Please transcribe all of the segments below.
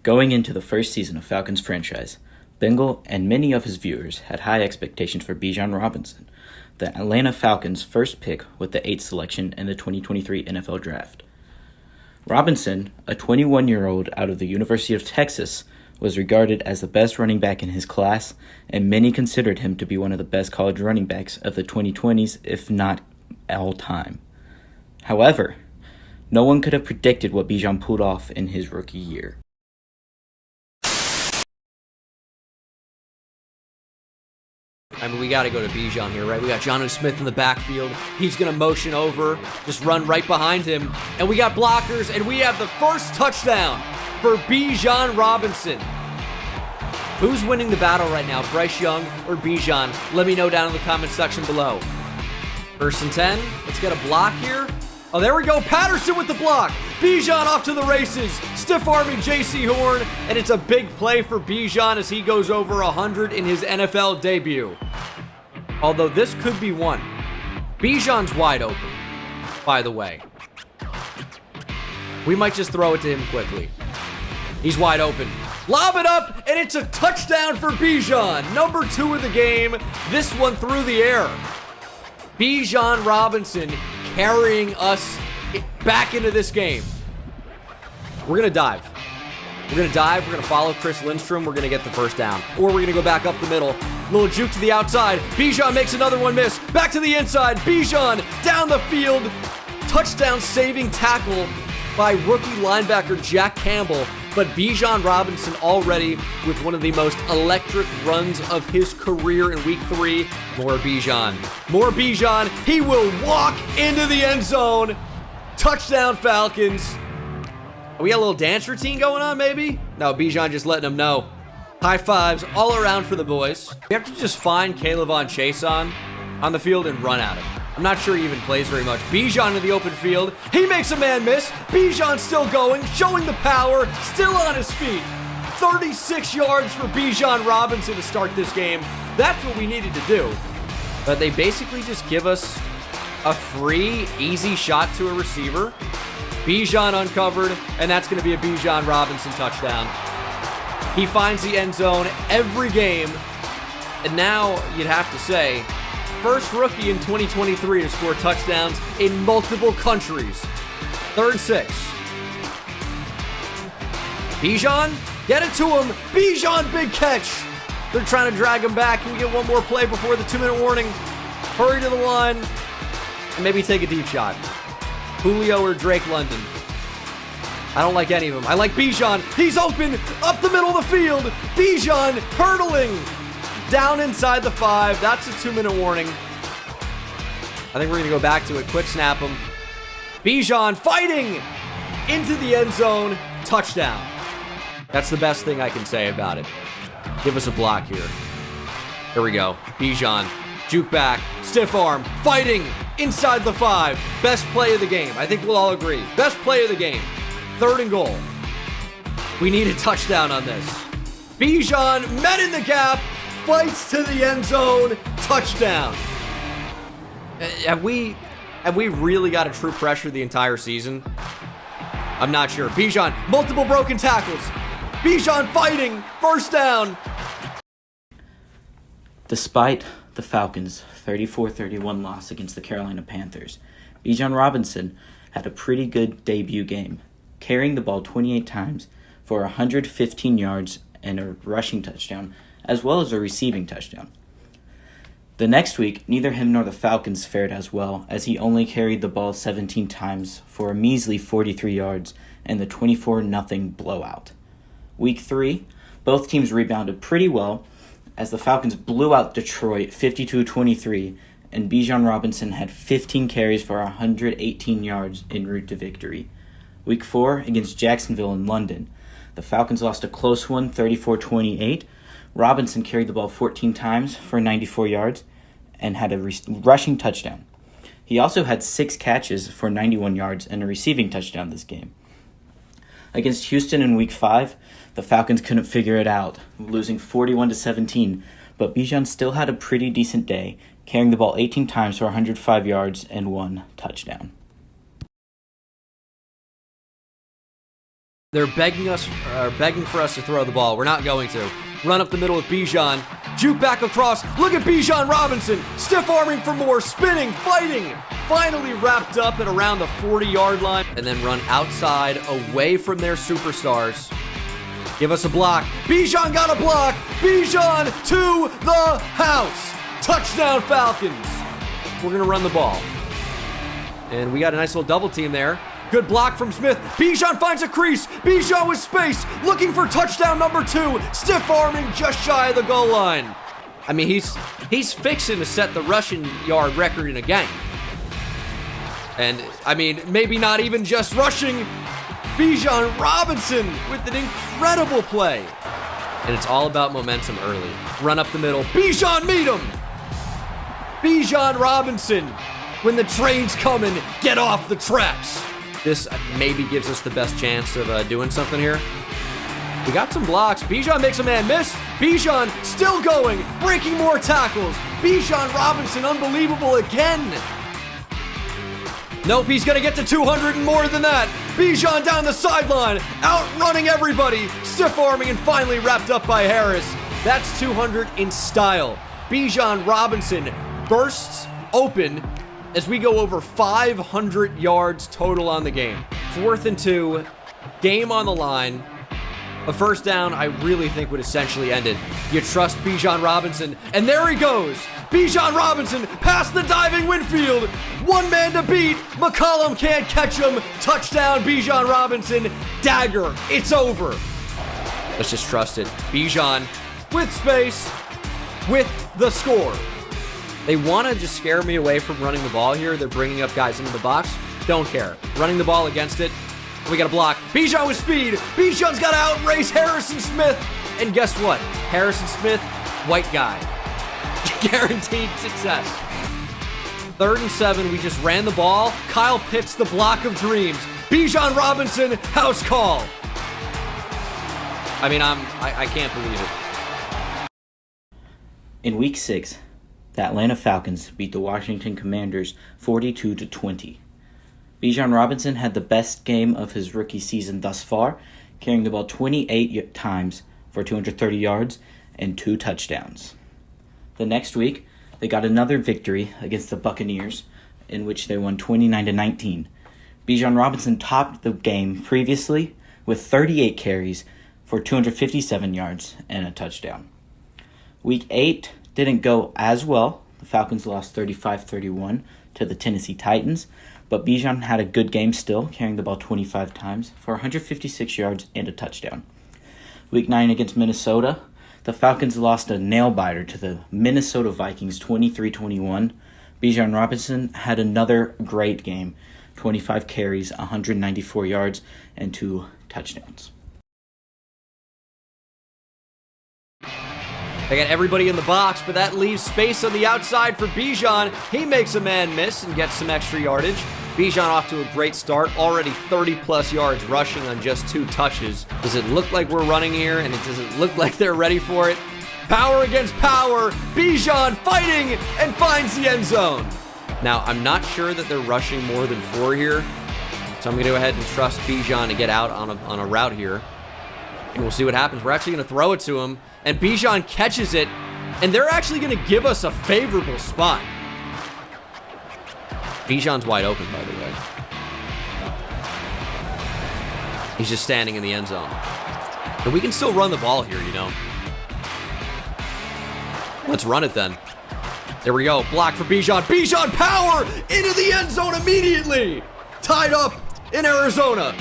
Going into the first season of Falcons franchise, Bengal and many of his viewers had high expectations for Bijan Robinson, the Atlanta Falcons' first pick with the 8th selection in the 2023 NFL Draft. Robinson, a 21-year-old out of the University of Texas, was regarded as the best running back in his class, and many considered him to be one of the best college running backs of the 2020s, if not all time. However, no one could have predicted what Bijan pulled off in his rookie year. I mean, we got to go to Bijan here, right? We got Jonnu Smith in the backfield. He's going to motion over, just run right behind him. And we got blockers, and we have the first touchdown for Bijan Robinson. Who's winning the battle right now, Bryce Young or Bijan? Let me know down in the comment section below. 1st and 10. Let's get a block here. Oh, there we go. Patterson with the block. Bijan off to the races. Stiff arming J.C. Horn. And it's a big play for Bijan as he goes over 100 in his NFL debut. Although this could be one. Bijan's wide open, by the way. We might just throw it to him quickly. He's wide open. Lob it up, and it's a touchdown for Bijan. Number 2 of the game. This one through the air. Bijan Robinson carrying us back into this game. We're going to dive. We're going to follow Chris Lindstrom. We're going to get the first down. Or we're going to go back up the middle. Little juke to the outside. Bijan makes another one miss. Back to the inside. Bijan down the field. Touchdown saving tackle by rookie linebacker Jack Campbell. But Bijan Robinson already with one of the most electric runs of his career in week 3. More Bijan. More Bijan. He will walk into the end zone. Touchdown Falcons. We got a little dance routine going on, maybe? No, Bijan just letting them know. High fives all around for the boys. We have to just find K'Lavon Chaisson on the field and run at him. I'm not sure he even plays very much. Bijan in the open field. He makes a man miss. Bijan still going, showing the power, still on his feet. 36 yards for Bijan Robinson to start this game. That's what we needed to do. But they basically just give us a free, easy shot to a receiver. Bijan uncovered, and that's going to be a Bijan Robinson touchdown. He finds the end zone every game. And now you'd have to say, first rookie in 2023 to score touchdowns in multiple countries. 3rd and 6. Bijan, get it to him. Bijan, big catch. They're trying to drag him back. Can we get one more play before the 2-minute warning? Hurry to the line. And maybe take a deep shot. Julio or Drake London. I don't like any of them. I like Bijan. He's open up the middle of the field. Bijan hurdling down inside the 5. That's a 2-minute warning. I think we're going to go back to it. Quick snap him. Bijan fighting into the end zone. Touchdown. That's the best thing I can say about it. Give us a block here. Here we go. Bijan. Juke back. Stiff arm. Fighting inside the 5. Best play of the game. I think we'll all agree. Best play of the game. 3rd and goal. We need a touchdown on this. Bijan met in the gap. Fights to the end zone. Touchdown. Have we really got a true pressure the entire season? I'm not sure. Bijan, multiple broken tackles. Bijan fighting. First down. Despite the Falcons' 34-31 loss against the Carolina Panthers, Bijan Robinson had a pretty good debut game, carrying the ball 28 times for 115 yards and a rushing touchdown, as well as a receiving touchdown. The next week, neither him nor the Falcons fared as well, as he only carried the ball 17 times for a measly 43 yards and the 24-0 blowout. Week 3, both teams rebounded pretty well, as the Falcons blew out Detroit 52-23, and Bijan Robinson had 15 carries for 118 yards en route to victory. Week 4, against Jacksonville in London, the Falcons lost a close one, 34-28. Robinson carried the ball 14 times for 94 yards and had a rushing touchdown. He also had 6 catches for 91 yards and a receiving touchdown this game. Against Houston in Week 5, the Falcons couldn't figure it out, losing 41-17, but Bijan still had a pretty decent day, carrying the ball 18 times for 105 yards and 1 touchdown. They're begging for us to throw the ball. We're not going to. Run up the middle with Bijan. Juke back across. Look at Bijan Robinson. Stiff arming for more. Spinning, fighting. Finally wrapped up at around the 40-yard line. And then run outside away from their superstars. Give us a block. Bijan got a block. Bijan to the house. Touchdown Falcons. We're going to run the ball. And we got a nice little double team there. Good block from Smith. Bijan finds a crease. Bijan with space. Looking for touchdown number 2. Stiff arming just shy of the goal line. I mean, he's fixing to set the rushing yard record in a game. And, I mean, maybe not even just rushing. Bijan Robinson with an incredible play. And it's all about momentum early. Run up the middle. Bijan, meet him. Bijan Robinson. When the train's coming, get off the tracks. This maybe gives us the best chance of doing something here. We got some blocks. Bijan makes a man miss. Bijan still going, breaking more tackles. Bijan Robinson, unbelievable again. Nope, he's gonna get to 200 and more than that. Bijan down the sideline, outrunning everybody. Stiff arming and finally wrapped up by Harris. That's 200 in style. Bijan Robinson bursts open as we go over 500 yards total on the game. 4th and 2, game on the line. A first down I really think would essentially end it. You trust Bijan Robinson, and there he goes. Bijan Robinson past the diving Winfield. One man to beat. McCollum can't catch him. Touchdown Bijan Robinson. Dagger. It's over. Let's just trust it. Bijan with space, with the score. They want to just scare me away from running the ball here. They're bringing up guys into the box. Don't care. Running the ball against it. We got a block. Bijan with speed. Bijan's got to outrace Harrison Smith. And guess what? Harrison Smith, white guy. Guaranteed success. 3rd and 7. We just ran the ball. Kyle Pitts, the block of dreams. Bijan Robinson, house call. I mean, I can't believe it. In Week 6, the Atlanta Falcons beat the Washington Commanders 42-20. Bijan Robinson had the best game of his rookie season thus far, carrying the ball 28 times for 230 yards and 2 touchdowns. The next week, they got another victory against the Buccaneers, in which they won 29-19. Bijan Robinson topped the game previously with 38 carries for 257 yards and a touchdown. Week 8 didn't go as well. The Falcons lost 35-31 to the Tennessee Titans, but Bijan had a good game still, carrying the ball 25 times for 156 yards and a touchdown. Week 9 against Minnesota, the Falcons lost a nail-biter to the Minnesota Vikings 23-21. Bijan Robinson had another great game, 25 carries, 194 yards, and 2 touchdowns. They got everybody in the box, but that leaves space on the outside for Bijan. He makes a man miss and gets some extra yardage. Bijan off to a great start, already 30-plus yards rushing on just 2 touches. Does it look like we're running here, and does it look like they're ready for it? Power against power. Bijan fighting and finds the end zone. Now, I'm not sure that they're rushing more than 4 here, so I'm going to go ahead and trust Bijan to get out on a route here. And we'll see what happens. We're actually going to throw it to him, and Bijan catches it, and they're actually going to give us a favorable spot. Bijan's wide open, by the way. He's just standing in the end zone. But we can still run the ball here, you know. Let's run it then. There we go. Block for Bijan. Bijan power into the end zone immediately. Tied up in Arizona.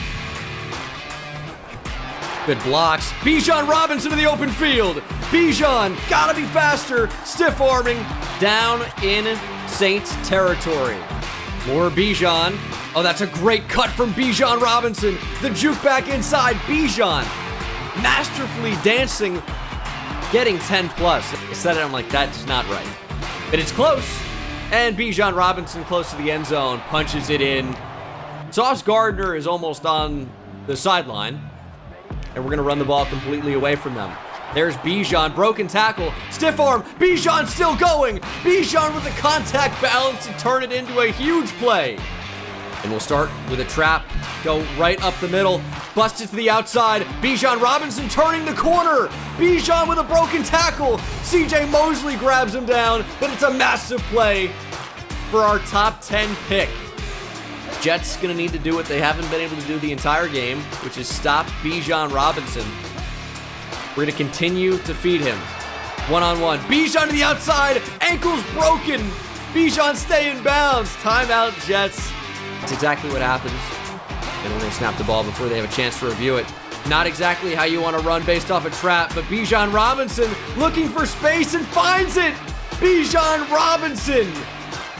Good blocks. Bijan Robinson in the open field. Bijan, gotta be faster. Stiff arming down in Saints territory. More Bijan. Oh, that's a great cut from Bijan Robinson. The juke back inside. Bijan masterfully dancing, getting 10 plus. I said it, I'm like, that's not right. But it's close. And Bijan Robinson close to the end zone, punches it in. Sauce Gardner is almost on the sideline. And we're going to run the ball completely away from them. There's Bijan, broken tackle, stiff arm, Bijan still going. Bijan with the contact balance to turn it into a huge play. And we'll start with a trap, go right up the middle, bust it to the outside. Bijan Robinson turning the corner. Bijan with a broken tackle. CJ Mosley grabs him down, but it's a massive play for our top 10 pick. Jets gonna need to do what they haven't been able to do the entire game, which is stop Bijan Robinson. We're gonna continue to feed him. One-on-one. Bijan to the outside. Ankle's broken. Bijan stay in bounds. Timeout, Jets. That's exactly what happens. And we're going to snap the ball before they have a chance to review it. Not exactly how you want to run based off a trap, but Bijan Robinson looking for space and finds it. Bijan Robinson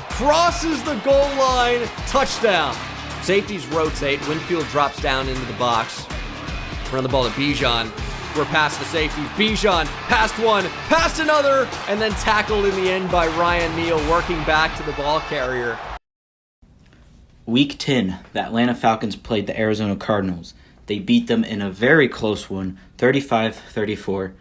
crosses the goal line. Touchdown. Safeties rotate. Winfield drops down into the box. Run the ball to Bijan. We're past the safeties. Bijan past one, past another, and then tackled in the end by Ryan Neal, working back to the ball carrier. Week 10, the Atlanta Falcons played the Arizona Cardinals. They beat them in a very close one, 35-34.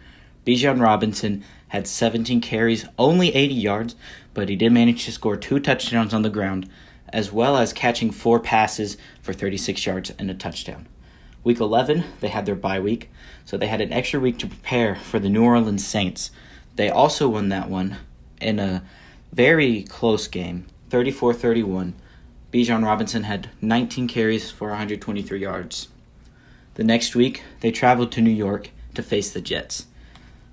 Bijan Robinson had 17 carries, only 80 yards, but he did manage to score 2 touchdowns on the ground, as well as catching 4 passes for 36 yards and a touchdown. Week 11, they had their bye week, so they had an extra week to prepare for the New Orleans Saints. They also won that one in a very close game, 34-31. Bijan Robinson had 19 carries for 123 yards. The next week, they traveled to New York to face the Jets.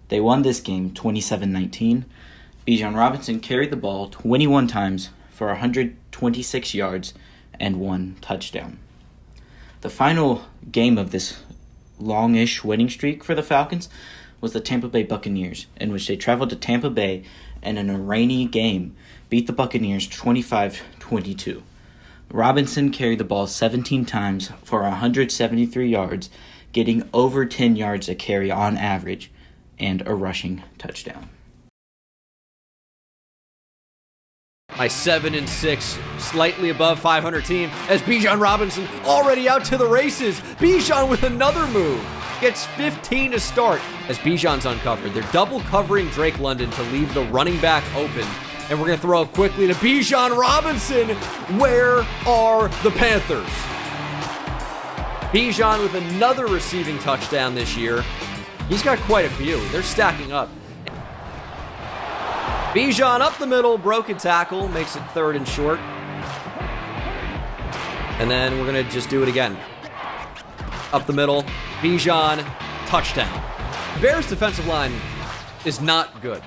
They won this game 27-19. Bijan Robinson carried the ball 21 times for 126 yards and 1 touchdown. The final game of this longish winning streak for the Falcons was the Tampa Bay Buccaneers, in which they traveled to Tampa Bay and in a rainy game beat the Buccaneers 25-22. Robinson carried the ball 17 times for 173 yards, getting over 10 yards a carry on average, and a rushing touchdown. My 7-6, slightly above 500 team, as Bijan Robinson already out to the races. Bijan with another move. Gets 15 to start as Bijan's uncovered. They're double covering Drake London to leave the running back open. And we're going to throw it quickly to Bijan Robinson. Where are the Panthers? Bijan with another receiving touchdown this year. He's got quite a few. They're stacking up. Bijan up the middle, broken tackle, makes it 3rd and short. And then we're going to just do it again. Up the middle, Bijan, touchdown. Bears' defensive line is not good.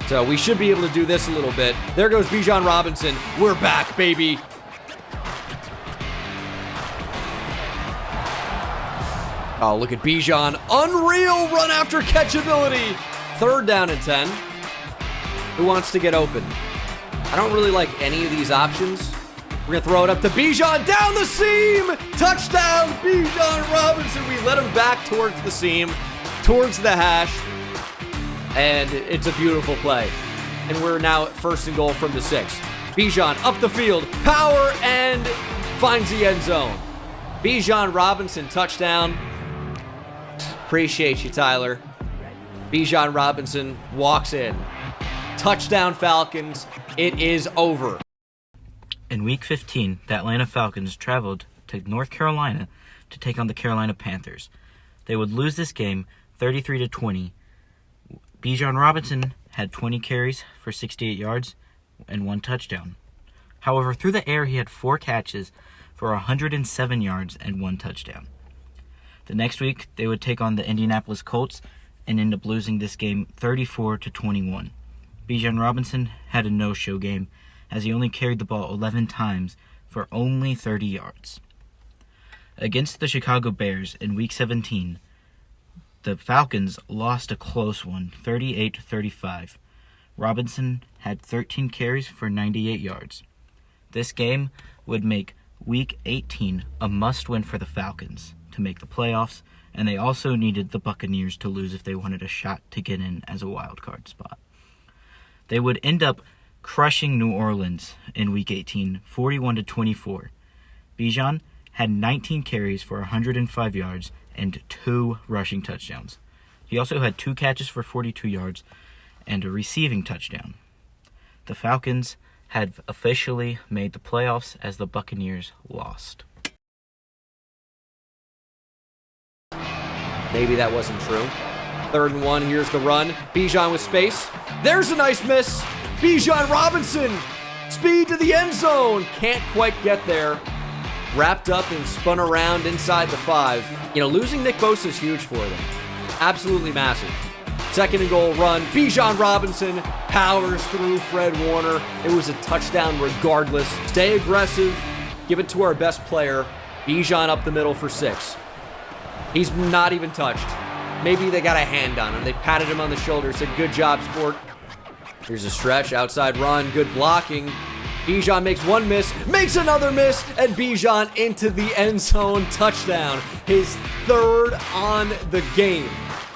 So we should be able to do this a little bit. There goes Bijan Robinson. We're back, baby. Oh, look at Bijan. Unreal run after catch ability. 3rd down and 10. Who wants to get open? I don't really like any of these options. We're going to throw it up to Bijan down the seam. Touchdown, Bijan Robinson. We let him back towards the seam, towards the hash. And it's a beautiful play. And we're now at 1st and goal from the 6. Bijan up the field, power, and finds the end zone. Bijan Robinson, touchdown. Appreciate you, Tyler. Bijan Robinson walks in. Touchdown, Falcons. It is over. In Week 15, the Atlanta Falcons traveled to North Carolina to take on the Carolina Panthers. They would lose this game 33-20. Bijan Robinson had 20 carries for 68 yards and 1 touchdown. However, through the air, he had 4 catches for 107 yards and 1 touchdown. The next week, they would take on the Indianapolis Colts and end up losing this game 34-21. Bijan Robinson had a no-show game as he only carried the ball 11 times for only 30 yards. Against the Chicago Bears in Week 17, the Falcons lost a close one, 38-35. Robinson had 13 carries for 98 yards. This game would make Week 18 a must-win for the Falcons to make the playoffs, and they also needed the Buccaneers to lose if they wanted a shot to get in as a wild card spot. They would end up crushing New Orleans in Week 18, 41-24. Bijan had 19 carries for 105 yards and 2 rushing touchdowns. He also had 2 catches for 42 yards and a receiving touchdown. The Falcons had officially made the playoffs as the Buccaneers lost. Maybe that wasn't true. 3rd and 1, here's the run. Bijan with space. There's a nice miss. Bijan Robinson, speed to the end zone. Can't quite get there. Wrapped up and spun around inside the 5. Losing Nick Bosa is huge for them. Absolutely massive. 2nd and goal run. Bijan Robinson powers through Fred Warner. It was a touchdown regardless. Stay aggressive. Give it to our best player. Bijan up the middle for 6. He's not even touched. Maybe they got a hand on him. They patted him on the shoulder, said, "Good job, sport." Here's a stretch, outside run, good blocking. Bijan makes one miss, makes another miss, and Bijan into the end zone, touchdown. His 3rd on the game.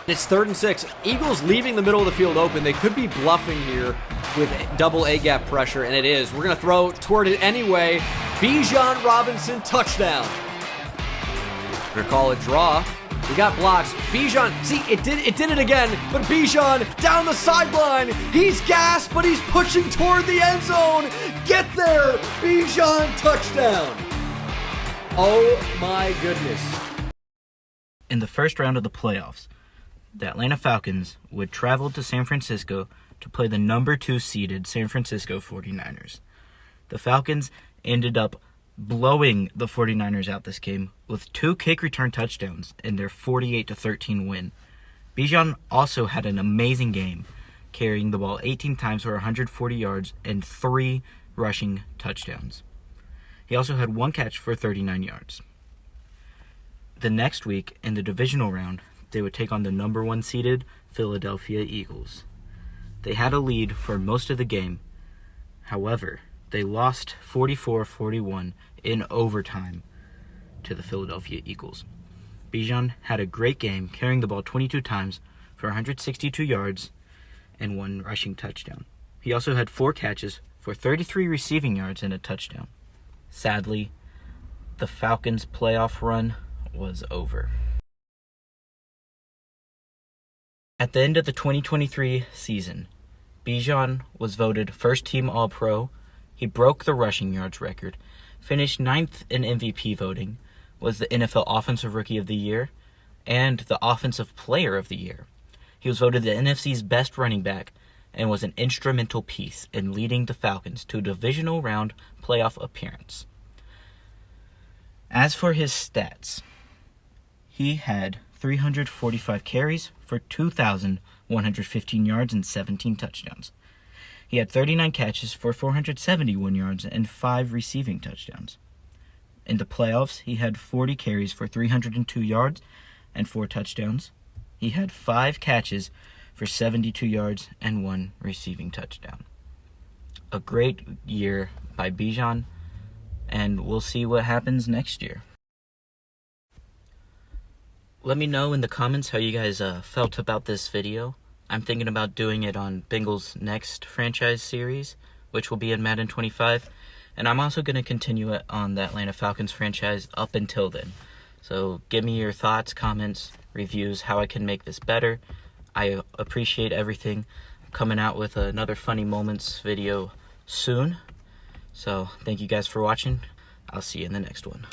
It's 3rd and 6. Eagles leaving the middle of the field open. They could be bluffing here with double A-gap pressure, and it is. We're going to throw toward it anyway. Bijan Robinson, touchdown. We're going to call it draw. We got blocks. Bijan, see, it did it again, but Bijan down the sideline. He's gassed, but he's pushing toward the end zone. Get there, Bijan, touchdown. Oh my goodness. In the first round of the playoffs, the Atlanta Falcons would travel to San Francisco to play the number 2 seeded San Francisco 49ers. The Falcons ended up blowing the 49ers out this game with 2 kick return touchdowns in their 48-13 win. Bijan also had an amazing game, carrying the ball 18 times for 140 yards and 3 rushing touchdowns. He also had 1 catch for 39 yards. The next week, in the divisional round, they would take on the number 1 seeded Philadelphia Eagles. They had a lead for most of the game. However, they lost 44-41 in overtime to the Philadelphia Eagles. Bijan had a great game, carrying the ball 22 times for 162 yards and 1 rushing touchdown. He also had 4 catches for 33 receiving yards and a touchdown. Sadly, the Falcons' playoff run was over. At the end of the 2023 season, Bijan was voted first-team All-Pro. He broke the rushing yards record, finished 9th in MVP voting, was the NFL Offensive Rookie of the Year, and the Offensive Player of the Year. He was voted the NFC's best running back and was an instrumental piece in leading the Falcons to a divisional round playoff appearance. As for his stats, he had 345 carries for 2,115 yards and 17 touchdowns. He had 39 catches for 471 yards and 5 receiving touchdowns. In the playoffs, he had 40 carries for 302 yards and 4 touchdowns. He had 5 catches for 72 yards and 1 receiving touchdown. A great year by Bijan, and we'll see what happens next year. Let me know in the comments how you guys felt about this video. I'm thinking about doing it on Bengal's next franchise series, which will be in Madden 25. And I'm also going to continue it on the Atlanta Falcons franchise up until then. So give me your thoughts, comments, reviews, how I can make this better. I appreciate everything. I'm coming out with another Funny Moments video soon. So thank you guys for watching. I'll see you in the next one.